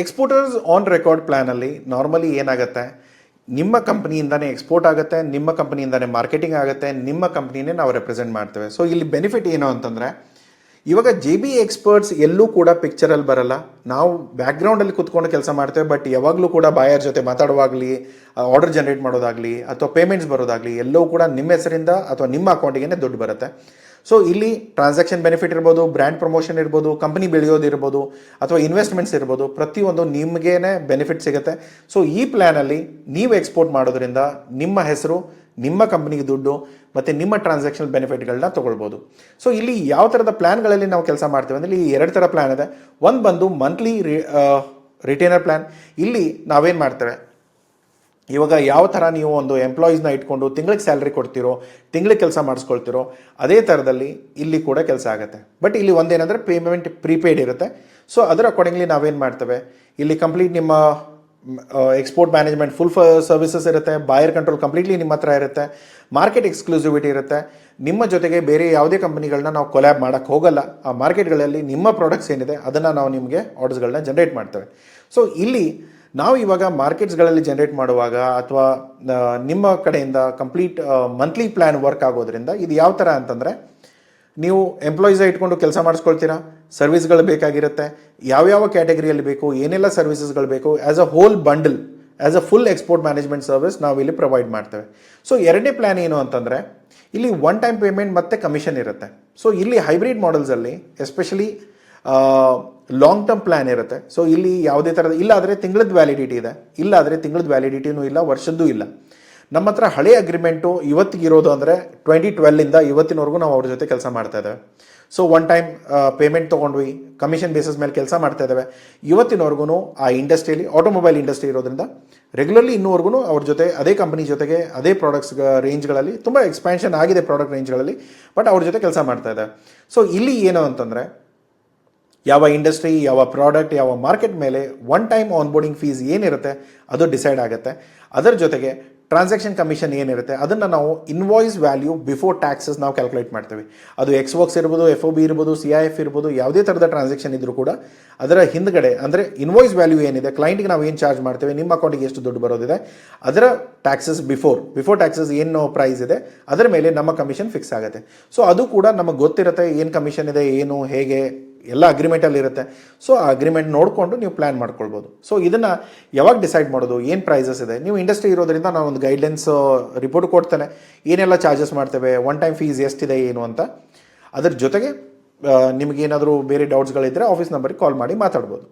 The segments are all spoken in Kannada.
ಎಕ್ಸ್ಪೋರ್ಟರ್ಸ್ ಆನ್ ರೆಕಾರ್ಡ್ ಪ್ಲ್ಯಾನಲ್ಲಿ ನಾರ್ಮಲಿ ಏನಾಗುತ್ತೆ, ನಿಮ್ಮ ಕಂಪ್ನಿಯಿಂದನೇ ಎಕ್ಸ್ಪೋರ್ಟ್ ಆಗುತ್ತೆ, ನಿಮ್ಮ ಕಂಪ್ನಿಯಿಂದನೇ ಮಾರ್ಕೆಟಿಂಗ್ ಆಗುತ್ತೆ, ನಿಮ್ಮ ಕಂಪ್ನಿನೇ ನಾವು ರೆಪ್ರೆಸೆಂಟ್ ಮಾಡ್ತೇವೆ. ಸೊ ಇಲ್ಲಿ ಬೆನಿಫಿಟ್ ಏನು ಅಂತಂದರೆ, ಇವಾಗ ಜೆ ಬಿ ಎಕ್ಸ್ಪರ್ಟ್ಸ್ ಎಲ್ಲೂ ಕೂಡ ಪಿಕ್ಚರಲ್ಲಿ ಬರಲ್ಲ. ನಾವು ಬ್ಯಾಕ್ಗ್ರೌಂಡಲ್ಲಿ ಕುತ್ಕೊಂಡು ಕೆಲಸ ಮಾಡ್ತೇವೆ, ಬಟ್ ಯಾವಾಗಲೂ ಕೂಡ ಬಾಯರ್ ಜೊತೆ ಮಾತಾಡುವಾಗಲಿ, ಆರ್ಡರ್ ಜನರೇಟ್ ಮಾಡೋದಾಗಲಿ ಅಥವಾ ಪೇಮೆಂಟ್ಸ್ ಬರೋದಾಗಲಿ ಎಲ್ಲವೂ ಕೂಡ ನಿಮ್ಮ ಹೆಸರಿಂದ ಅಥವಾ ನಿಮ್ಮ ಅಕೌಂಟಿಗೆ ದುಡ್ಡು ಬರುತ್ತೆ. ಸೊ ಇಲ್ಲಿ ಟ್ರಾನ್ಸಾಕ್ಷನ್ ಬೆನಿಫಿಟ್ ಇರ್ಬೋದು, ಬ್ರ್ಯಾಂಡ್ ಪ್ರಮೋಷನ್ ಇರ್ಬೋದು, ಕಂಪನಿ ಬೆಳೆಯೋದಿರ್ಬೋದು ಅಥವಾ ಇನ್ವೆಸ್ಟ್ಮೆಂಟ್ಸ್ ಇರ್ಬೋದು, ಪ್ರತಿಯೊಂದು ನಿಮಗೇನೆ ಬೆನಿಫಿಟ್ ಸಿಗುತ್ತೆ. ಸೊ ಈ ಪ್ಲ್ಯಾನಲ್ಲಿ ನೀವು ಎಕ್ಸ್ಪೋರ್ಟ್ ಮಾಡೋದ್ರಿಂದ ನಿಮ್ಮ ಹೆಸರು, ನಿಮ್ಮ ಕಂಪ್ನಿಗೆ ದುಡ್ಡು ಮತ್ತು ನಿಮ್ಮ ಟ್ರಾನ್ಸಾಕ್ಷನ್ ಬೆನಿಫಿಟ್ಗಳನ್ನ ತೊಗೊಳ್ಬೋದು. ಸೊ ಇಲ್ಲಿ ಯಾವ ಥರದ ಪ್ಲ್ಯಾನ್ಗಳಲ್ಲಿ ನಾವು ಕೆಲಸ ಮಾಡ್ತೇವೆ ಅಂದರೆ, ಇಲ್ಲಿ 2 ಥರ ಪ್ಲ್ಯಾನ್ ಇದೆ. ಒಂದು ಬಂದು ಮಂತ್ಲಿ ರಿಟೇನರ್ ಪ್ಲ್ಯಾನ್. ಇಲ್ಲಿ ನಾವೇನು ಮಾಡ್ತೇವೆ, ಇವಾಗ ಯಾವ ಥರ ನೀವು ಒಂದು ಎಂಪ್ಲಾಯೀಸ್ನ ಇಟ್ಕೊಂಡು ತಿಂಗಳಿಗೆ ಸ್ಯಾಲ್ರಿ ಕೊಡ್ತಿರೋ, ತಿಂಗಳಿಗೆ ಕೆಲಸ ಮಾಡಿಸ್ಕೊಳ್ತಿರೋ, ಅದೇ ಥರದಲ್ಲಿ ಇಲ್ಲಿ ಕೂಡ ಕೆಲಸ ಆಗುತ್ತೆ. ಬಟ್ ಇಲ್ಲಿ ಒಂದೇನೆಂದರೆ ಪೇಮೆಂಟ್ ಪ್ರೀಪೇಯ್ಡ್ ಇರುತ್ತೆ. ಸೊ ಅದರ ಅಕಾರ್ಡಿಂಗ್ಲಿ ನಾವೇನು ಮಾಡ್ತೇವೆ, ಇಲ್ಲಿ ಕಂಪ್ಲೀಟ್ ನಿಮ್ಮ ಎಕ್ಸ್ಪೋರ್ಟ್ ಮ್ಯಾನೇಜ್ಮೆಂಟ್ ಫುಲ್ ಸರ್ವಿಸಸ್ ಇರುತ್ತೆ, ಬಾಯರ್ ಕಂಟ್ರೋಲ್ ಕಂಪ್ಲೀಟ್ಲಿ ನಿಮ್ಮ ಹತ್ರ ಇರುತ್ತೆ, ಮಾರ್ಕೆಟ್ ಎಕ್ಸ್ಕ್ಲೂಸಿವಿಟಿ ಇರುತ್ತೆ. ನಿಮ್ಮ ಜೊತೆಗೆ ಬೇರೆ ಯಾವುದೇ ಕಂಪ್ನಿಗಳನ್ನ ನಾವು ಕೊಲ್ಯಾಬ್ ಮಾಡೋಕ್ಕೆ ಹೋಗಲ್ಲ. ಆ ಮಾರ್ಕೆಟ್ಗಳಲ್ಲಿ ನಿಮ್ಮ ಪ್ರಾಡಕ್ಟ್ಸ್ ಏನಿದೆ ಅದನ್ನು ನಾವು ನಿಮಗೆ ಆರ್ಡರ್ಸ್ಗಳನ್ನ ಜನ್ರೇಟ್ ಮಾಡ್ತೇವೆ. ಸೊ ಇಲ್ಲಿ ನಾವು ಇವಾಗ ಮಾರ್ಕೆಟ್ಸ್ಗಳಲ್ಲಿ ಜನ್ರೇಟ್ ಮಾಡುವಾಗ ಅಥವಾ ನಿಮ್ಮ ಕಡೆಯಿಂದ ಕಂಪ್ಲೀಟ್ ಮಂತ್ಲಿ ಪ್ಲ್ಯಾನ್ ವರ್ಕ್ ಆಗೋದ್ರಿಂದ ಇದು ಯಾವ ಥರ ಅಂತಂದರೆ, ನೀವು ಎಂಪ್ಲಾಯೀಸ ಇಟ್ಕೊಂಡು ಕೆಲಸ ಮಾಡಿಸ್ಕೊಳ್ತೀರಾ, ಸರ್ವಿಸ್ಗಳು ಬೇಕಾಗಿರುತ್ತೆ, ಯಾವ್ಯಾವ ಕ್ಯಾಟಗರಿಯಲ್ಲಿ ಬೇಕು, ಏನೆಲ್ಲ ಸರ್ವಿಸಸ್ಗಳು ಬೇಕು, as a hole bundle, as a full export management service ನಾವು ಇಲ್ಲಿ ಪ್ರೊವೈಡ್ ಮಾಡ್ತೇವೆ. ಸೊ 2ನೇ ಪ್ಲ್ಯಾನ್ ಏನು ಅಂತಂದರೆ, ಇಲ್ಲಿ ಒನ್ ಟೈಮ್ ಪೇಮೆಂಟ್ ಮತ್ತು ಕಮಿಷನ್ ಇರುತ್ತೆ. ಸೊ ಇಲ್ಲಿ ಹೈಬ್ರಿಡ್ ಮಾಡೆಲ್ಸಲ್ಲಿ ಎಸ್ಪೆಷಲಿ ಲಾಂಗ್ ಟರ್ಮ್ ಪ್ಲ್ಯಾನ್ ಇರುತ್ತೆ. ಸೊ ಇಲ್ಲಿ ಯಾವುದೇ ಥರದ ಇಲ್ಲಾದರೆ ತಿಂಗಳದ ವ್ಯಾಲಿಡಿಟಿ ಇದೆ, ಇಲ್ಲಾದರೆ ತಿಂಗಳದ ವ್ಯಾಲಿಡಿಟಿನೂ ಇಲ್ಲ, ವರ್ಷದ್ದು ಇಲ್ಲ. ನಮ್ಮ ಹತ್ರ ಹಳೆ ಅಗ್ರಿಮೆಂಟು ಇವತ್ತಿಗಿರೋದು ಅಂದರೆ 2012ಇಂದ ಇವತ್ತಿನವರೆಗೂ ನಾವು ಅವ್ರ ಜೊತೆ ಕೆಲಸ ಮಾಡ್ತಾ ಇದ್ದೇವೆ. ಸೊ ಒನ್ ಟೈಮ್ ಪೇಮೆಂಟ್ ತೊಗೊಂಡ್ವಿ, ಕಮಿಷನ್ ಬೇಸಿಸ್ ಮೇಲೆ ಕೆಲಸ ಮಾಡ್ತಾ ಇದ್ದೇವೆ. ಇವತ್ತಿನವರೆಗೂ ಆ ಇಂಡಸ್ಟ್ರಿಯಲ್ಲಿ, ಆಟೋಮೊಬೈಲ್ ಇಂಡಸ್ಟ್ರಿ ಇರೋದ್ರಿಂದ ರೆಗ್ಯುಲರ್ಲಿ ಇನ್ನೂವರೆಗೂ ಅವ್ರ ಜೊತೆ ಅದೇ ಕಂಪನಿ ಜೊತೆಗೆ ಅದೇ ಪ್ರಾಡಕ್ಟ್ಸ್ ರೇಂಜ್ಗಳಲ್ಲಿ ತುಂಬ ಎಕ್ಸ್ಪ್ಯಾನ್ಷನ್ ಆಗಿದೆ ಪ್ರಾಡಕ್ಟ್ ರೇಂಜ್ಗಳಲ್ಲಿ, ಬಟ್ ಅವ್ರ ಜೊತೆ ಕೆಲಸ ಮಾಡ್ತಾ ಇದೆ. ಸೊ ಇಲ್ಲಿ ಏನು ಅಂತಂದರೆ, ಯಾವ ಇಂಡಸ್ಟ್ರಿ, ಯಾವ ಪ್ರಾಡಕ್ಟ್, ಯಾವ ಮಾರ್ಕೆಟ್ ಮೇಲೆ ಒನ್ ಟೈಮ್ ಆನ್ಬೋರ್ಡಿಂಗ್ ಫೀಸ್ ಏನಿರುತ್ತೆ ಅದು ಡಿಸೈಡ್ ಆಗುತ್ತೆ. ಅದರ ಜೊತೆಗೆ ಟ್ರಾನ್ಸಾಕ್ಷನ್ ಕಮಿಷನ್ ಏನಿರುತ್ತೆ ಅದನ್ನು ನಾವು ಇನ್ವಾಯ್ಸ್ ವ್ಯಾಲ್ಯೂ ಬಿಫೋರ್ ಟ್ಯಾಕ್ಸಸ್ ನಾವು ಕ್ಯಾಲ್ಕುಲೇಟ್ ಮಾಡ್ತೀವಿ. ಅದು ಎಕ್ಸ್ವರ್ಕ್ಸ್ ಇರ್ಬೋದು, FOB ಇರ್ಬೋದು, CIF ಇರ್ಬೋದು, ಯಾವುದೇ ಥರದ ಟ್ರಾನ್ಸಾಕ್ಷನ್ ಇದ್ರೂ ಕೂಡ ಅದರ ಹಿಂದ್ಗಡೆ ಅಂದರೆ ಇನ್ವಾಯ್ಸ್ ವ್ಯಾಲ್ಯೂ ಏನಿದೆ, ಕ್ಲೈಂಟ್ಗೆ ನಾವು ಏನು ಚಾರ್ಜ್ ಮಾಡ್ತೇವೆ, ನಿಮ್ಮ ಅಕೌಂಟಿಗೆ ಎಷ್ಟು ದುಡ್ಡು ಬರೋದಿದೆ, ಅದರ ಟ್ಯಾಕ್ಸಸ್ ಬಿಫೋರ್ ಟ್ಯಾಕ್ಸಸ್ ಏನು ಪ್ರೈಸ್ ಇದೆ ಅದರ ಮೇಲೆ ನಮ್ಮ ಕಮಿಷನ್ ಫಿಕ್ಸ್ ಆಗುತ್ತೆ. ಸೊ ಅದು ಕೂಡ ನಮಗೆ ಗೊತ್ತಿರುತ್ತೆ, ಏನು ಕಮಿಷನ್ ಇದೆ, ಏನು ಹೇಗೆ ಎಲ್ಲ ಅಗ್ರಿಮೆಂಟಲ್ಲಿ ಇರುತ್ತೆ. ಸೊ ಆ ಅಗ್ರಿಮೆಂಟ್ ನೋಡಿಕೊಂಡು ನೀವು ಪ್ಲ್ಯಾನ್ ಮಾಡ್ಕೊಳ್ಬೋದು. ಸೊ ಇದನ್ನು ಯಾವಾಗ ಡಿಸೈಡ್ ಮಾಡೋದು, ಏನು ಪ್ರೈಸಸ್ ಇದೆ, ನೀವು ಇಂಡಸ್ಟ್ರಿ ಇರೋದ್ರಿಂದ ನಾನು ಒಂದು ಗೈಡ್ಲೈನ್ಸ್ ರಿಪೋರ್ಟ್ ಕೊಡ್ತೇನೆ, ಏನೆಲ್ಲ ಚಾರ್ಜಸ್ ಮಾಡ್ತೇವೆ, ಒನ್ ಟೈಮ್ ಫೀಸ್ ಎಷ್ಟಿದೆ ಏನು ಅಂತ. ಅದ್ರ ಜೊತೆಗೆ ನಿಮಗೇನಾದರೂ ಬೇರೆ ಡೌಟ್ಸ್ಗಳಿದ್ದರೆ ಆಫೀಸ್ ನಂಬರಿಗೆ ಕಾಲ್ ಮಾಡಿ ಮಾತಾಡ್ಬೋದು.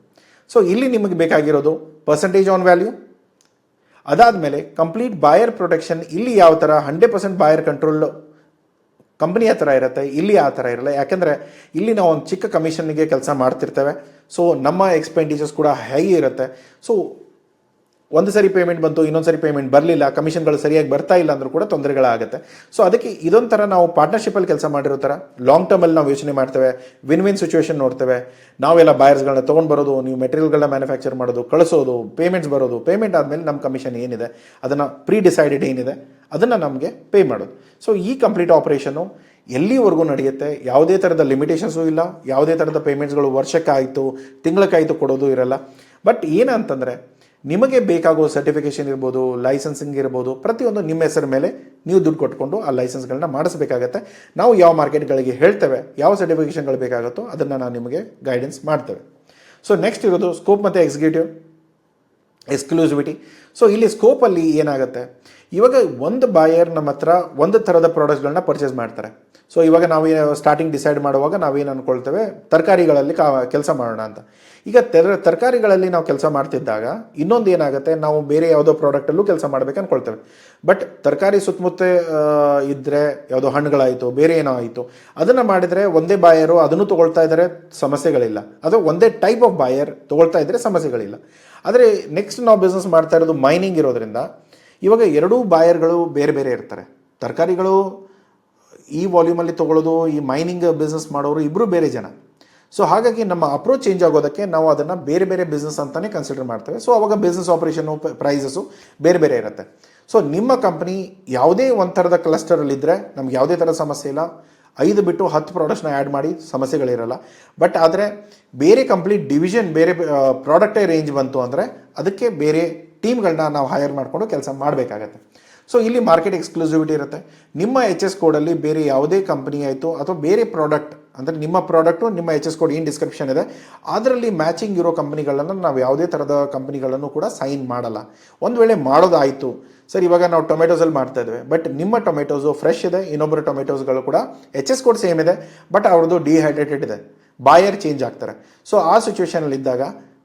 ಸೊ ಇಲ್ಲಿ ನಿಮಗೆ ಬೇಕಾಗಿರೋದು ಪರ್ಸೆಂಟೇಜ್ ಆನ್ ವ್ಯಾಲ್ಯೂ, ಅದಾದಮೇಲೆ ಕಂಪ್ಲೀಟ್ ಬಾಯರ್ ಪ್ರೊಟೆಕ್ಷನ್. ಇಲ್ಲಿ ಯಾವ ಥರ 100% ಬಾಯರ್ ಕಂಟ್ರೋಲ್ ಕಂಪ್ನಿ ಆ ಥರ ಇರುತ್ತೆ, ಇಲ್ಲಿ ಆ ಥರ ಇರಲ್ಲ. ಯಾಕೆಂದರೆ ಇಲ್ಲಿ ನಾವು ಒಂದು ಚಿಕ್ಕ ಕಮಿಷನ್ಗೆ ಕೆಲಸ ಮಾಡ್ತಿರ್ತೇವೆ. ಸೊ ನಮ್ಮ ಎಕ್ಸ್ಪೆಂಡಿಚರ್ಸ್ ಕೂಡ ಹೈ ಇರುತ್ತೆ. ಸೊ ಒಂದು ಸರಿ ಪೇಮೆಂಟ್ ಬಂತು, ಇನ್ನೊಂದು ಸರಿ ಪೇಮೆಂಟ್ ಬರಲಿಲ್ಲ, ಕಮಿಷನ್ಗಳು ಸರಿಯಾಗಿ ಬರ್ತಾ ಇಲ್ಲ ಅಂದರೂ ಕೂಡ ತೊಂದರೆಗಳಾಗುತ್ತೆ. ಸೊ ಅದಕ್ಕೆ ಇದೊಂಥರ ನಾವು ಪಾರ್ಟ್ನರ್ಶಿಪ್ಪಲ್ಲಿ ಕೆಲಸ ಮಾಡಿರೋ ಥರ ಲಾಂಗ್ ಟರ್ಮಲ್ಲಿ ನಾವು ಯೋಚನೆ ಮಾಡ್ತೇವೆ, ವಿನ್ ಸಿಚುವೇಶನ್ ನೋಡ್ತೇವೆ. ನಾವೆಲ್ಲ ಬಾಯರ್ಸ್ಗಳನ್ನ ತೊಗೊಂಡು ಬರೋದು, ನೀವು ಮೆಟೀರಿಯಲ್ಗಳನ್ನ ಮ್ಯಾನುಫ್ಯಾಕ್ಚರ್ ಮಾಡೋದು, ಕಳಿಸೋದು, ಪೇಮೆಂಟ್ಸ್ ಬರೋದು, ಪೇಮೆಂಟ್ ಆದಮೇಲೆ ನಮ್ಮ ಕಮಿಷನ್ ಏನಿದೆ ಅದನ್ನು ಪ್ರೀ ಡಿಸೈಡೆಡ್ ಏನಿದೆ ಅದನ್ನು ನಮಗೆ ಪೇ ಮಾಡೋದು. ಸೊ ಈ ಕಂಪ್ಲೀಟ್ ಆಪರೇಷನ್ನು ಎಲ್ಲಿವರೆಗೂ ನಡೆಯುತ್ತೆ, ಯಾವುದೇ ಥರದ ಲಿಮಿಟೇಷನ್ಸು ಇಲ್ಲ, ಯಾವುದೇ ಥರದ ಪೇಮೆಂಟ್ಸ್ಗಳು ವರ್ಷಕ್ಕಾಯಿತು ತಿಂಗಳಕ್ಕಾಯಿತು ಕೊಡೋದು ಇರಲ್ಲ. ಬಟ್ ಏನಂತಂದರೆ, ನಿಮಗೆ ಬೇಕಾಗೋ ಸರ್ಟಿಫಿಕೇಷನ್ ಇರ್ಬೋದು, ಲೈಸೆನ್ಸಿಂಗ್ ಇರ್ಬೋದು, ಪ್ರತಿಯೊಂದು ನಿಮ್ಮ ಹೆಸರ ಮೇಲೆ ನೀವು ದುಡ್ಡು ಕೊಟ್ಕೊಂಡು ಆ ಲೈಸೆನ್ಸ್ಗಳನ್ನ ಮಾಡಿಸ್ಬೇಕಾಗತ್ತೆ. ನಾವು ಯಾವ ಮಾರ್ಕೆಟ್ಗಳಿಗೆ ಹೇಳ್ತೇವೆ, ಯಾವ ಸರ್ಟಿಫಿಕೇಷನ್ಗಳು ಬೇಕಾಗುತ್ತೋ ಅದನ್ನು ನಾವು ನಿಮಗೆ ಗೈಡೆನ್ಸ್ ಮಾಡ್ತೇವೆ. ಸೊ ನೆಕ್ಸ್ಟ್ ಇರೋದು ಸ್ಕೋಪ್ ಮತ್ತು ಎಕ್ಸ್ಕ್ಲೂಸಿವಿಟಿ. ಸೊ ಇಲ್ಲಿ ಸ್ಕೋಪಲ್ಲಿ ಏನಾಗುತ್ತೆ, ಇವಾಗ ಒಂದು ಬಾಯರ್ ನಮ್ಮ ಹತ್ರ ಒಂದು ಥರದ ಪ್ರಾಡಕ್ಟ್ಸ್ಗಳನ್ನ ಪರ್ಚೇಸ್ ಮಾಡ್ತಾರೆ. ಸೊ ಇವಾಗ ನಾವು ಸ್ಟಾರ್ಟಿಂಗ್ ಡಿಸೈಡ್ ಮಾಡುವಾಗ ನಾವೇನು ಅಂದ್ಕೊಳ್ತೇವೆ, ತರಕಾರಿಗಳಲ್ಲಿ ಕೆಲಸ ಮಾಡೋಣ ಅಂತ. ಈಗ ತರಕಾರಿಗಳಲ್ಲಿ ನಾವು ಕೆಲಸ ಮಾಡ್ತಿದ್ದಾಗ ಇನ್ನೊಂದು ಏನಾಗುತ್ತೆ, ನಾವು ಬೇರೆ ಯಾವುದೋ ಪ್ರಾಡಕ್ಟಲ್ಲೂ ಕೆಲಸ ಮಾಡ್ಬೇಕು ಅಂದ್ಕೊಳ್ತೇವೆ. ಬಟ್ ತರಕಾರಿ ಸುತ್ತಮುತ್ತ ಇದ್ದರೆ ಯಾವುದೋ ಹಣ್ಣುಗಳಾಯಿತು, ಬೇರೆ ಏನೋ ಆಯಿತು, ಅದನ್ನು ಮಾಡಿದರೆ ಒಂದೇ ಬಾಯರು ಅದನ್ನು ತೊಗೊಳ್ತಾ ಇದ್ದರೆ ಸಮಸ್ಯೆಗಳಿಲ್ಲ, ಅಥವಾ ಒಂದೇ ಟೈಪ್ ಆಫ್ ಬಾಯರ್ ತೊಗೊಳ್ತಾ ಇದ್ದರೆ ಸಮಸ್ಯೆಗಳಿಲ್ಲ. ಆದರೆ ನೆಕ್ಸ್ಟ್ ನಾವು ಬಿಸ್ನೆಸ್ ಮಾಡ್ತಾ ಇರೋದು ಮೈನಿಂಗ್ ಇರೋದ್ರಿಂದ ಇವಾಗ ಎರಡೂ ಬಾಯರ್ಗಳು ಬೇರೆ ಬೇರೆ ಇರ್ತಾರೆ. ತರಕಾರಿಗಳು ಈ ವಾಲ್ಯೂಮಲ್ಲಿ ತೊಗೊಳ್ಳೋದು, ಈ ಮೈನಿಂಗ್ ಬಿಸ್ನೆಸ್ ಮಾಡೋರು ಇಬ್ಬರು ಬೇರೆ ಜನ. ಸೊ ಹಾಗಾಗಿ ನಮ್ಮ ಅಪ್ರೋಚ್ ಚೇಂಜ್ ಆಗೋದಕ್ಕೆ ನಾವು ಅದನ್ನು ಬೇರೆ ಬೇರೆ ಬಿಸ್ನೆಸ್ ಅಂತಲೇ ಕನ್ಸಿಡರ್ ಮಾಡ್ತೇವೆ. ಸೊ ಅವಾಗ ಬಿಸ್ನೆಸ್ ಆಪರೇಷನು, ಪ್ರೈಸಸ್ಸು ಬೇರೆ ಬೇರೆ ಇರುತ್ತೆ. ಸೊ ನಿಮ್ಮ ಕಂಪ್ನಿ ಯಾವುದೇ ಒಂದು ಥರದ ಕ್ಲಸ್ಟರಲ್ಲಿದ್ದರೆ ನಮ್ಗೆ ಯಾವುದೇ ಥರದ ಸಮಸ್ಯೆ ಇಲ್ಲ. 5 ಬಿಟ್ಟು 10 ಪ್ರಾಡಕ್ಟ್ಸ್ನ ಆ್ಯಡ್ ಮಾಡಿ ಸಮಸ್ಯೆಗಳಿರಲ್ಲ. ಬಟ್ ಆದರೆ ಬೇರೆ ಕಂಪ್ಲೀಟ್ ಡಿವಿಷನ್ ಬೇರೆ ಪ್ರಾಡಕ್ಟೇ ರೇಂಜ್ ಬಂತು ಅಂದರೆ ಅದಕ್ಕೆ ಬೇರೆ ಟೀಮ್ಗಳನ್ನ ನಾವು ಹೈರ್ ಮಾಡಿಕೊಂಡು ಕೆಲಸ ಮಾಡಬೇಕಾಗತ್ತೆ. ಸೊ ಇಲ್ಲಿ ಮಾರ್ಕೆಟ್ ಎಕ್ಸ್ಕ್ಲೂಸಿವಿಟಿ ಇರುತ್ತೆ. ನಿಮ್ಮ HS ಕೋಡಲ್ಲಿ ಬೇರೆ ಯಾವುದೇ ಕಂಪ್ನಿ ಆಯಿತು ಅಥವಾ ಬೇರೆ ಪ್ರಾಡಕ್ಟ್ ಅಂದರೆ ನಿಮ್ಮ ಪ್ರಾಡಕ್ಟು ನಿಮ್ಮ HS ಕೋಡ್ ಏನು ಡಿಸ್ಕ್ರಿಪ್ಷನ್ ಇದೆ ಅದರಲ್ಲಿ ಮ್ಯಾಚಿಂಗ್ ಇರೋ ಕಂಪ್ನಿಗಳನ್ನು ನಾವು ಯಾವುದೇ ಥರದ ಕಂಪ್ನಿಗಳನ್ನು ಕೂಡ ಸೈನ್ ಮಾಡಲ್ಲ. ಒಂದು ವೇಳೆ ಮಾಡೋದಾಯಿತು ಸರ್, ಇವಾಗ ನಾವು ಟೊಮೆಟೋಸಲ್ಲಿ ಮಾಡ್ತಾ ಇದ್ದೇವೆ, ಬಟ್ ನಿಮ್ಮ ಟೊಮೆಟೋಸು ಫ್ರೆಶ್ ಇದೆ, ಇನ್ನೊಬ್ಬರ ಟೊಮೆಟೋಸ್ಗಳು ಕೂಡ HS ಕೋಡ್ ಸೇಮ್ ಇದೆ, ಬಟ್ ಅವ್ರದ್ದು ಡಿಹೈಡ್ರೇಟೆಡ್ ಇದೆ, ಬಾಯರ್ ಚೇಂಜ್ ಆಗ್ತಾರೆ. ಸೊ ಆ ಸಿಚುವೇಷನಲ್ಲಿ ಇದ್ದಾಗ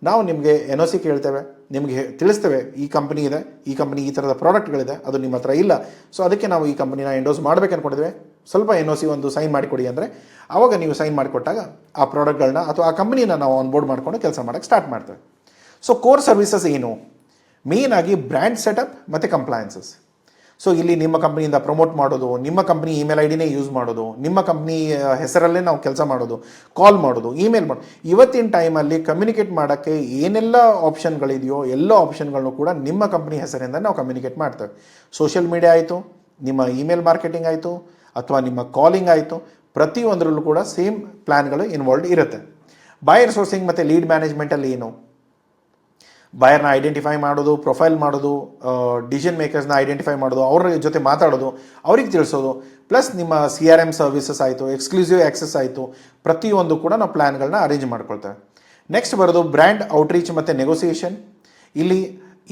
ನಾವು ನಿಮಗೆ NOC ಕೇಳ್ತೇವೆ, ನಿಮಗೆ ತಿಳಿಸ್ತೇವೆ ಈ ಕಂಪ್ನಿ ಇದೆ, ಈ ಕಂಪ್ನಿ ಈ ಥರದ ಪ್ರಾಡಕ್ಟ್ಗಳಿದೆ, ಅದು ನಿಮ್ಮ ಹತ್ರ ಇಲ್ಲ, ಸೊ ಅದಕ್ಕೆ ನಾವು ಈ ಕಂಪ್ನಿನ ಎಂಡೋಸ್ ಮಾಡ್ಬೇಕು ಅನ್ಕೊಂಡಿದ್ದೇವೆ, ಸ್ವಲ್ಪ NOC ಒಂದು ಸೈನ್ ಮಾಡಿಕೊಡಿ ಅಂದರೆ ಆವಾಗ ನೀವು ಸೈನ್ ಮಾಡಿಕೊಟ್ಟಾಗ ಆ ಪ್ರಾಡಕ್ಟ್ಗಳನ್ನ ಅಥವಾ ಆ ಕಂಪ್ನಿನ ನಾವು ಆನ್ಬೋರ್ಡ್ ಮಾಡಿಕೊಂಡು ಕೆಲಸ ಮಾಡೋಕ್ಕೆ ಸ್ಟಾರ್ಟ್ ಮಾಡ್ತೇವೆ. ಸೊ ಕೋರ್ ಸರ್ವಿಸಸ್ ಏನು? ಮೇನ್ ಆಗಿ ಬ್ರ್ಯಾಂಡ್ ಸೆಟಪ್ ಮತ್ತು ಕಂಪ್ಲಯನ್ಸಸ್. ಸೊ ಇಲ್ಲಿ ನಿಮ್ಮ ಕಂಪ್ನಿಯಿಂದ ಪ್ರಮೋಟ್ ಮಾಡೋದು, ನಿಮ್ಮ ಕಂಪ್ನಿ ಇಮೇಲ್ ಐಡಿನೇ ಯೂಸ್ ಮಾಡೋದು, ನಿಮ್ಮ ಕಂಪ್ನಿ ಹೆಸರಲ್ಲೇ ನಾವು ಕೆಲಸ ಮಾಡೋದು, ಕಾಲ್ ಮಾಡೋದು, ಇಮೇಲ್ ಮಾಡೋದು. ಇವತ್ತಿನ ಟೈಮಲ್ಲಿ ಕಮ್ಯುನಿಕೇಟ್ ಮಾಡೋಕ್ಕೆ ಏನೆಲ್ಲ ಆಪ್ಷನ್ಗಳಿದೆಯೋ ಎಲ್ಲ ಆಪ್ಷನ್ಗಳನ್ನು ಕೂಡ ನಿಮ್ಮ ಕಂಪ್ನಿ ಹೆಸರಿಂದ ನಾವು ಕಮ್ಯುನಿಕೇಟ್ ಮಾಡ್ತೇವೆ. ಸೋಷಿಯಲ್ ಮೀಡಿಯಾ ಆಯಿತು, ನಿಮ್ಮ ಇಮೇಲ್ ಮಾರ್ಕೆಟಿಂಗ್ ಆಯಿತು, ಅಥವಾ ನಿಮ್ಮ ಕಾಲಿಂಗ್ ಆಯಿತು, ಪ್ರತಿಯೊಂದರಲ್ಲೂ ಕೂಡ ಸೇಮ್ ಪ್ಲ್ಯಾನ್ಗಳು ಇನ್ವಾಲ್ವ್ಡ್ ಇರುತ್ತೆ. ಬಾಯರ್ ಸೋರ್ಸಿಂಗ್ ಮತ್ತು ಲೀಡ್ ಮ್ಯಾನೇಜ್ಮೆಂಟಲ್ಲಿ ಏನು? ಬಾಯರ್ನ ಐಡೆಂಟಿಫೈ ಮಾಡೋದು, ಪ್ರೊಫೈಲ್ ಮಾಡೋದು, ಡಿಸಿಷನ್ ಮೇಕರ್ಸ್ನ ಐಡೆಂಟಿಫೈ ಮಾಡೋದು, ಅವ್ರ ಜೊತೆ ಮಾತಾಡೋದು, ಅವ್ರಿಗೆ ತಿಳಿಸೋದು, ಪ್ಲಸ್ ನಿಮ್ಮ CRM ಸರ್ವಿಸಸ್ ಆಯಿತು, ಎಕ್ಸ್ಕ್ಲೂಸಿವ್ ಆ್ಯಕ್ಸಸ್ ಆಯಿತು, ಪ್ರತಿಯೊಂದು ಕೂಡ ನಾವು ಪ್ಲ್ಯಾನ್ಗಳನ್ನ ಅರೇಂಜ್ ಮಾಡ್ಕೊಳ್ತೇವೆ. ನೆಕ್ಸ್ಟ್ ಬರೋದು ಬ್ರ್ಯಾಂಡ್ ಔಟ್ರೀಚ್ ಮತ್ತು ನೆಗೋಸಿಯೇಷನ್. ಇಲ್ಲಿ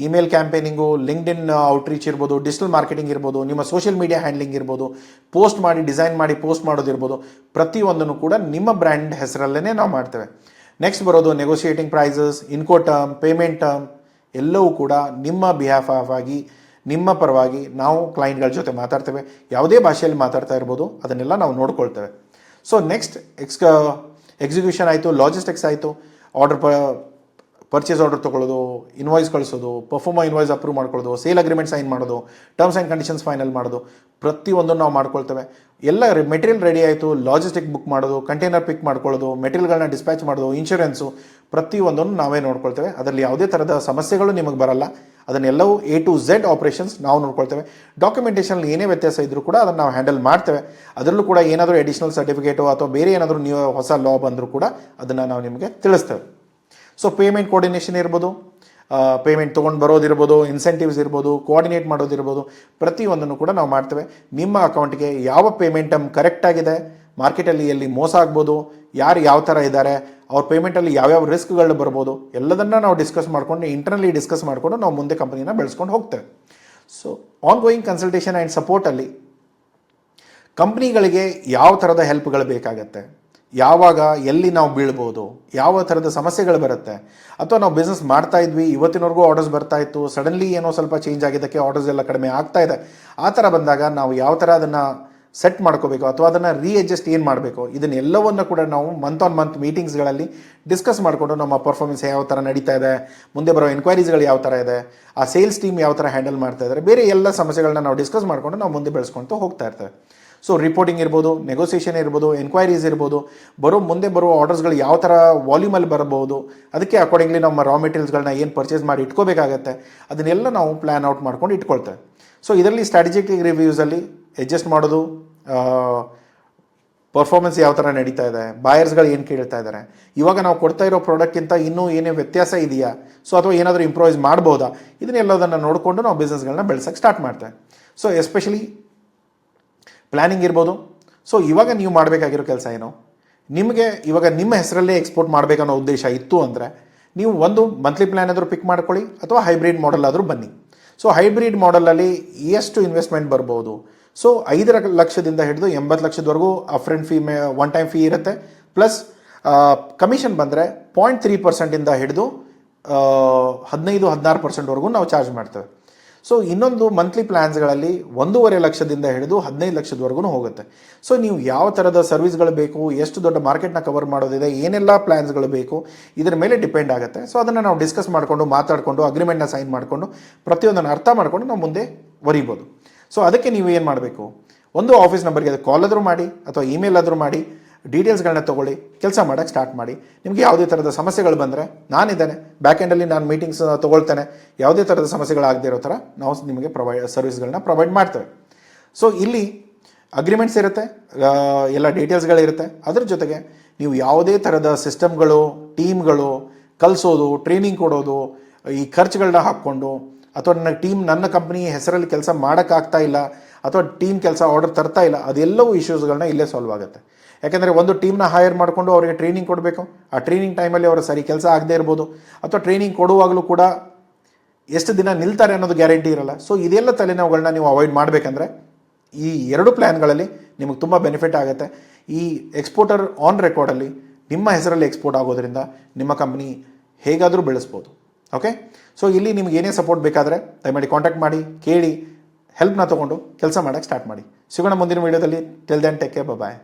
ಇಮೇಲ್ ಕ್ಯಾಂಪೇನಿಂಗು, ಲಿಂಕ್ಡ್ಇನ್ ಔಟ್ರೀಚ್ ಇರ್ಬೋದು, ಡಿಜಿಟಲ್ ಮಾರ್ಕೆಟಿಂಗ್ ಇರ್ಬೋದು, ನಿಮ್ಮ ಸೋಷಿಯಲ್ ಮೀಡಿಯಾ ಹ್ಯಾಂಡ್ಲಿಂಗ್ ಇರ್ಬೋದು, ಪೋಸ್ಟ್ ಮಾಡಿ ಡಿಸೈನ್ ಮಾಡಿ ಪೋಸ್ಟ್ ಮಾಡೋದಿರ್ಬೋದು, ಪ್ರತಿಯೊಂದನ್ನು ಕೂಡ ನಿಮ್ಮ ಬ್ರ್ಯಾಂಡ್ ಹೆಸರಲ್ಲೇ ನಾವು ಮಾಡ್ತೇವೆ. ನೆಕ್ಸ್ಟ್ ಬರೋದು ನೆಗೋಷಿಯೇಟಿಂಗ್ ಪ್ರೈಸಸ್, ಇನ್ಕೋ ಟರ್ಮ್, ಪೇಮೆಂಟ್ ಟರ್ಮ್ ಎಲ್ಲವೂ ಕೂಡ ನಿಮ್ಮ ಬಿಹಾಫ್ ಆಗಿ ನಿಮ್ಮ ಪರವಾಗಿ ನಾವು ಕ್ಲೈಂಟ್ಗಳ ಜೊತೆ ಮಾತಾಡ್ತೇವೆ. ಯಾವುದೇ ಭಾಷೆಯಲ್ಲಿ ಮಾತಾಡ್ತಾ ಇರ್ಬೋದು, ಅದನ್ನೆಲ್ಲ ನಾವು ನೋಡ್ಕೊಳ್ತೇವೆ. ಸೊ ನೆಕ್ಸ್ಟ್ ಎಕ್ಸಿಕ್ಯೂಷನ್ ಆಯಿತು, ಲಾಜಿಸ್ಟಿಕ್ಸ್ ಆಯಿತು, ಪರ್ಚೇಸ್ ಆರ್ಡರ್ ತೊಗೊಳ್ಳೋದು, ಇನ್ವಾಯ್ಸ್ ಕಳಿಸೋದು, ಪರ್ಫಾರ್ಮಾ ಇನ್ವಾಯ್ಸ್ ಅಪ್ರೂವ್ ಮಾಡ್ಕೊಳ್ಳೋದು, ಸೇಲ್ ಅಗ್ರಿಮೆಂಟ್ ಸೈನ್ ಮಾಡೋದು, ಟರ್ಮ್ಸ್ ಆ್ಯಂಡ್ ಕಂಡೀಷನ್ಸ್ ಫೈನಲ್ ಮಾಡೋದು, ಪ್ರತಿಯೊಂದನ್ನು ನಾವು ಮಾಡ್ಕೊಳ್ತೇವೆ. ಎಲ್ಲ ಮೆಟೀರಿಯಲ್ ರೆಡಿ ಆಯಿತು, ಲಾಜಿಸ್ಟಿಕ್ ಬುಕ್ ಮಾಡೋದು, ಕಂಟೈನರ್ ಪಿಕ್ ಮಾಡ್ಕೊಳ್ಳೋದು, ಮೆಟೀರಿಯಲ್ಗಳನ್ನ ಡಿಸ್ಪ್ಯಾಚ್ ಮಾಡೋದು, ಇನ್ಶೂರೆನ್ಸು, ಪ್ರತಿಯೊಂದನ್ನು ನಾವೇ ನೋಡ್ಕೊಳ್ತೇವೆ. ಅದರಲ್ಲಿ ಯಾವುದೇ ಥರದ ಸಮಸ್ಯೆಗಳು ನಿಮಗೆ ಬರಲ್ಲ. ಅದನ್ನೆಲ್ಲವೂ A to Z ಆಪರೇಷನ್ಸ್ ನಾವು ನೋಡ್ಕೊಳ್ತೇವೆ. ಡಾಕ್ಯುಮೆಂಟೇಷನಲ್ಲಿ ಏನೇ ವ್ಯತ್ಯಾಸ ಇದ್ದರೂ ಕೂಡ ಅದನ್ನು ನಾವು ಹ್ಯಾಂಡಲ್ ಮಾಡ್ತೇವೆ. ಅದರಲ್ಲೂ ಕೂಡ ಏನಾದರೂ ಎಡಿಷನಲ್ ಸರ್ಟಿಫಿಕೇಟು ಅಥವಾ ಬೇರೆ ಏನಾದರೂ ನೀವು ಹೊಸ ಲಾ ಬಂದರೂ ಕೂಡ ಅದನ್ನು ನಾವು ನಿಮಗೆ ತಿಳಿಸ್ತೇವೆ. ಸೊ ಪೇಮೆಂಟ್ ಕೋಆರ್ಡಿನೇಷನ್ ಇರ್ಬೋದು, ಪೇಮೆಂಟ್ ತೊಗೊಂಡು ಬರೋದಿರ್ಬೋದು, ಇನ್ಸೆಂಟಿವ್ಸ್ ಇರ್ಬೋದು, ಕೋಆರ್ಡಿನೇಟ್ ಮಾಡೋದಿರ್ಬೋದು, ಪ್ರತಿಯೊಂದನ್ನು ಕೂಡ ನಾವು ಮಾಡ್ತೇವೆ. ನಿಮ್ಮ ಅಕೌಂಟ್ಗೆ ಯಾವ ಪೇಮೆಂಟ್ ಕರೆಕ್ಟಾಗಿದೆ, ಮಾರ್ಕೆಟಲ್ಲಿ ಎಲ್ಲಿ ಮೋಸ ಆಗ್ಬೋದು, ಯಾರು ಯಾವ ಥರ ಇದ್ದಾರೆ, ಅವ್ರ ಪೇಮೆಂಟಲ್ಲಿ ಯಾವ್ಯಾವ ರಿಸ್ಕ್ಗಳು ಬರ್ಬೋದು, ಎಲ್ಲದನ್ನು ನಾವು ಡಿಸ್ಕಸ್ ಮಾಡ್ಕೊಂಡು ಇಂಟರ್ನಲಿ ಡಿಸ್ಕಸ್ ಮಾಡಿಕೊಂಡು ನಾವು ಮುಂದೆ ಕಂಪನಿನ ಬೆಳೆಸ್ಕೊಂಡು ಹೋಗ್ತೇವೆ. So ongoing consultation and ಸಪೋರ್ಟಲ್ಲಿ ಕಂಪ್ನಿಗಳಿಗೆ ಯಾವ ಥರದ ಹೆಲ್ಪ್ಗಳು ಬೇಕಾಗತ್ತೆ, ಯಾವಾಗ ಎಲ್ಲಿ ನಾವು ಬೀಳ್ಬೋದು, ಯಾವ ಥರದ ಸಮಸ್ಯೆಗಳು ಬರುತ್ತೆ, ಅಥವಾ ನಾವು ಬಿಸ್ನೆಸ್ ಮಾಡ್ತಾ ಇದ್ವಿ, ಇವತ್ತಿನವರೆಗೂ ಆರ್ಡರ್ಸ್ ಬರ್ತಾ ಇತ್ತು, ಸಡನ್ಲಿ ಏನೋ ಸ್ವಲ್ಪ ಚೇಂಜ್ ಆಗಿದ್ದಕ್ಕೆ ಆರ್ಡರ್ಸ್ ಎಲ್ಲ ಕಡಿಮೆ ಆಗ್ತಾ ಇದೆ, ಆ ಥರ ಬಂದಾಗ ನಾವು ಯಾವ ಥರ ಅದನ್ನು ಸೆಟ್ ಮಾಡ್ಕೋಬೇಕು ಅಥವಾ ಅದನ್ನು ರೀಅಡ್ಜಸ್ಟ್ ಏನು ಮಾಡಬೇಕು, ಇದನ್ನೆಲ್ಲವನ್ನು ಕೂಡ ನಾವು ಮಂತ್ ಆನ್ ಮಂತ್ ಮೀಟಿಂಗ್ಸ್ಗಳಲ್ಲಿ ಡಿಸ್ಕಸ್ ಮಾಡಿಕೊಂಡು ನಮ್ಮ ಪರ್ಫಾರ್ಮೆನ್ಸ್ ಯಾವ ಥರ ನಡೀತಾ ಇದೆ, ಮುಂದೆ ಬರೋ ಎನ್ಕ್ವೈರೀಸ್ಗಳು ಯಾವ ಥರ ಇದೆ, ಆ ಸೇಲ್ಸ್ ಟೀಮ್ ಯಾವ ಥರ ಹ್ಯಾಂಡಲ್ ಮಾಡ್ತಾ ಇದ್ದಾರೆ, ಬೇರೆ ಎಲ್ಲ ಸಮಸ್ಯೆಗಳನ್ನ ನಾವು ಡಿಸ್ಕಸ್ ಮಾಡಿಕೊಂಡು ನಾವು ಮುಂದೆ ಬೆಳೆಸ್ಕೊಳ್ತಾ ಹೋಗ್ತಾ ಇರ್ತೇವೆ. ಸೊ ರಿಪೋರ್ಟಿಂಗ್ ಇರ್ಬೋದು, ನೆಗೋಸಿಯೇಷನ್ ಇರ್ಬೋದು, ಎನ್ಕ್ವೈರೀಸ್ ಇರ್ಬೋದು, ಮುಂದೆ ಬರೋ ಆರ್ಡರ್ಸ್ಗಳು ಯಾವ ಥರ ವಾಲ್ಯೂಮಲ್ಲಿ ಬರ್ಬೋದು, ಅದಕ್ಕೆ ಅಕಾರ್ಡಿಂಗ್ಲಿ ನಮ್ಮ ರಾ ಮೆಟೀರಿಯಲ್ಸ್ಗಳನ್ನ ಏನು ಪರ್ಚೇಸ್ ಮಾಡಿ ಇಟ್ಕೋಬೇಕಾಗತ್ತೆ, ಅದನ್ನೆಲ್ಲ ನಾವು ಪ್ಲ್ಯಾನ್ ಔಟ್ ಮಾಡ್ಕೊಂಡು ಇಟ್ಕೊಳ್ತೇವೆ. ಸೊ ಇದರಲ್ಲಿ ಸ್ಟ್ರಾಟಜಿಕ್ ರಿವ್ಯೂಸಲ್ಲಿ ಅಡ್ಜಸ್ಟ್ ಮಾಡೋದು, ಪರ್ಫಾರ್ಮೆನ್ಸ್ ಯಾವ ಥರ ನಡೀತಾ ಇದೆ, ಬಾಯರ್ಸ್ಗಳು ಏನು ಕೇಳ್ತಾ ಇದ್ದಾರೆ, ಇವಾಗ ನಾವು ಕೊಡ್ತಾ ಇರೋ ಪ್ರಾಡಕ್ಟ್ಗಿಂತ ಇನ್ನೂ ಏನೇ ವ್ಯತ್ಯಾಸ ಇದೆಯಾ, ಸೊ ಅಥವಾ ಏನಾದರೂ ಇಂಪ್ರೂವೈಸ್ ಮಾಡ್ಬೋದಾ, ಇದನ್ನೆಲ್ಲದನ್ನು ನೋಡಿಕೊಂಡು ನಾವು ಬಿಸ್ನೆಸ್ಗಳನ್ನ ಬೆಳೆಸೋಕ್ಕೆ ಸ್ಟಾರ್ಟ್ ಮಾಡ್ತೇವೆ. ಸೊ ಎಸ್ಪೆಷಲಿ ಪ್ಲ್ಯಾನಿಂಗ್ ಇರ್ಬೋದು. ಸೊ ಇವಾಗ ನೀವು ಮಾಡಬೇಕಾಗಿರೋ ಕೆಲಸ ಏನು, ನಿಮಗೆ ಇವಾಗ ನಿಮ್ಮ ಹೆಸರಲ್ಲೇ ಎಕ್ಸ್ಪೋರ್ಟ್ ಮಾಡಬೇಕನ್ನೋ ಉದ್ದೇಶ ಇತ್ತು ಅಂದರೆ ನೀವು ಒಂದು ಮಂತ್ಲಿ ಪ್ಲ್ಯಾನ್ ಆದರೂ ಪಿಕ್ ಮಾಡ್ಕೊಳ್ಳಿ ಅಥವಾ ಹೈಬ್ರಿಡ್ ಮಾಡೆಲ್ ಆದರೂ ಬನ್ನಿ. ಸೊ ಹೈಬ್ರಿಡ್ ಮಾಡೆಲಲ್ಲಿ ಎಷ್ಟು ಇನ್ವೆಸ್ಟ್ಮೆಂಟ್ ಬರ್ಬೋದು, ಸೊ 5 ಲಕ್ಷದಿಂದ ಹಿಡಿದು 80 ಲಕ್ಷದವರೆಗೂ ಅಪ್ಫ್ರಂಟ್ ಫೀ ಒನ್ ಟೈಮ್ ಫೀ ಇರುತ್ತೆ, ಪ್ಲಸ್ ಕಮಿಷನ್ ಬಂದರೆ 0.3% ಹಿಡಿದು 15-16% ನಾವು ಚಾರ್ಜ್ ಮಾಡ್ತೇವೆ. ಸೊ ಇನ್ನೊಂದು ಮಂತ್ಲಿ ಪ್ಲ್ಯಾನ್ಸ್ಗಳಲ್ಲಿ 1.5 ಲಕ್ಷದಿಂದ ಹಿಡಿದು 15 ಲಕ್ಷದವರೆಗೂ ಹೋಗುತ್ತೆ. ಸೊ ನೀವು ಯಾವ ಥರದ ಸರ್ವಿಸ್ಗಳು ಬೇಕು, ಎಷ್ಟು ದೊಡ್ಡ ಮಾರ್ಕೆಟ್ನ ಕವರ್ ಮಾಡೋದಿದೆ, ಏನೆಲ್ಲ ಪ್ಲ್ಯಾನ್ಸ್ಗಳು ಬೇಕು, ಇದರ ಮೇಲೆ ಡಿಪೆಂಡ್ ಆಗುತ್ತೆ. ಸೊ ಅದನ್ನು ನಾವು ಡಿಸ್ಕಸ್ ಮಾಡಿಕೊಂಡು ಮಾತಾಡಿಕೊಂಡು ಅಗ್ರಿಮೆಂಟ್ನ ಸೈನ್ ಮಾಡಿಕೊಂಡು ಪ್ರತಿಯೊಂದನ್ನು ಅರ್ಥ ಮಾಡಿಕೊಂಡು ನಾವು ಮುಂದೆ ಒರಿಬೋದು. ಸೊ ಅದಕ್ಕೆ ನೀವು ಏನು ಮಾಡಬೇಕು, ಒಂದು ಆಫೀಸ್ ನಂಬರ್ಗೆ ಅದು ಕಾಲ್ ಆದರೂ ಮಾಡಿ ಅಥವಾ ಇಮೇಲ್ ಆದರೂ ಮಾಡಿ ಡೀಟೇಲ್ಸ್ಗಳನ್ನ ತೊಗೊಳ್ಳಿ, ಕೆಲಸ ಮಾಡೋಕ್ಕೆ ಸ್ಟಾರ್ಟ್ ಮಾಡಿ. ನಿಮಗೆ ಯಾವುದೇ ಥರದ ಸಮಸ್ಯೆಗಳು ಬಂದರೆ ನಾನಿದ್ದೇನೆ, ಬ್ಯಾಕ್ ಎಂಡಲ್ಲಿ ನಾನು ಮೀಟಿಂಗ್ಸ್ ತೊಗೊಳ್ತೇನೆ. ಯಾವುದೇ ಥರದ ಸಮಸ್ಯೆಗಳಾಗದೇ ಇರೋ ಥರ ನಾವು ನಿಮಗೆ ಸರ್ವಿಸ್ಗಳನ್ನ ಪ್ರೊವೈಡ್ ಮಾಡ್ತೇವೆ. ಸೊ ಇಲ್ಲಿ ಅಗ್ರಿಮೆಂಟ್ಸ್ ಇರುತ್ತೆ, ಎಲ್ಲ ಡೀಟೇಲ್ಸ್ಗಳಿರುತ್ತೆ. ಅದ್ರ ಜೊತೆಗೆ ನೀವು ಯಾವುದೇ ಥರದ ಸಿಸ್ಟಮ್ಗಳು, ಟೀಮ್ಗಳು, ಕಲಿಸೋದು, ಟ್ರೈನಿಂಗ್ ಕೊಡೋದು, ಈ ಖರ್ಚುಗಳನ್ನ ಹಾಕ್ಕೊಂಡು, ಅಥವಾ ನನ್ನ ಕಂಪ್ನಿ ಹೆಸರಲ್ಲಿ ಕೆಲಸ ಮಾಡೋಕ್ಕಾಗ್ತಾ ಇಲ್ಲ, ಅಥವಾ ಟೀಮ್ ಕೆಲಸ ಆರ್ಡರ್ ತರ್ತಾ ಇಲ್ಲ, ಅದೆಲ್ಲವೂ ಇಶ್ಯೂಸ್ಗಳನ್ನ ಇಲ್ಲೇ ಸಾಲ್ವ್ ಆಗುತ್ತೆ. ಯಾಕೆಂದರೆ ಒಂದು ಟೀಮ್ನ ಹೈರ್ ಮಾಡಿಕೊಂಡು ಅವರಿಗೆ ಟ್ರೈನಿಂಗ್ ಕೊಡಬೇಕು. ಆ ಟ್ರೈನಿಂಗ್ ಟೈಮಲ್ಲಿ ಅವರು ಸರಿ ಕೆಲಸ ಆಗದೇ ಇರ್ಬೋದು, ಅಥವಾ ಟ್ರೈನಿಂಗ್ ಕೊಡುವಾಗಲೂ ಕೂಡ ಎಷ್ಟು ದಿನ ನಿಲ್ತಾರೆ ಅನ್ನೋದು ಗ್ಯಾರಂಟಿ ಇರಲ್ಲ. ಸೊ ಇದೆಲ್ಲ ತಲೆನೋವುಗಳನ್ನ ನೀವು ಅವಾಯ್ಡ್ ಮಾಡಬೇಕಂದ್ರೆ ಈ 2 ಪ್ಲ್ಯಾನ್ಗಳಲ್ಲಿ ನಿಮಗೆ ತುಂಬ ಬೆನಿಫಿಟ್ ಆಗುತ್ತೆ. ಈ ಎಕ್ಸ್ಪೋರ್ಟರ್ ಆನ್ ರೆಕಾರ್ಡಲ್ಲಿ ನಿಮ್ಮ ಹೆಸರಲ್ಲಿ ಎಕ್ಸ್ಪೋರ್ಟ್ ಆಗೋದ್ರಿಂದ ನಿಮ್ಮ ಕಂಪ್ನಿ ಹೇಗಾದರೂ ಬೆಳೆಸ್ಬೋದು. ಓಕೆ, ಸೊ ಇಲ್ಲಿ ನಿಮ್ಗೆ ಏನೇ ಸಪೋರ್ಟ್ ಬೇಕಾದರೆ ದಯಮಾಡಿ ಕಾಂಟ್ಯಾಕ್ಟ್ ಮಾಡಿ, ಕೇಳಿ, ಹೆಲ್ಪ್ನ ತೊಗೊಂಡು ಕೆಲಸ ಮಾಡೋಕ್ಕೆ ಸ್ಟಾರ್ಟ್ ಮಾಡಿ. ಸಿಗೋಣ ಮುಂದಿನ ವೀಡಿಯೋದಲ್ಲಿ. ಟಿಲ್ ದೆನ್ ಟೇಕ್ ಕೇರ್, ಬಾಯ್.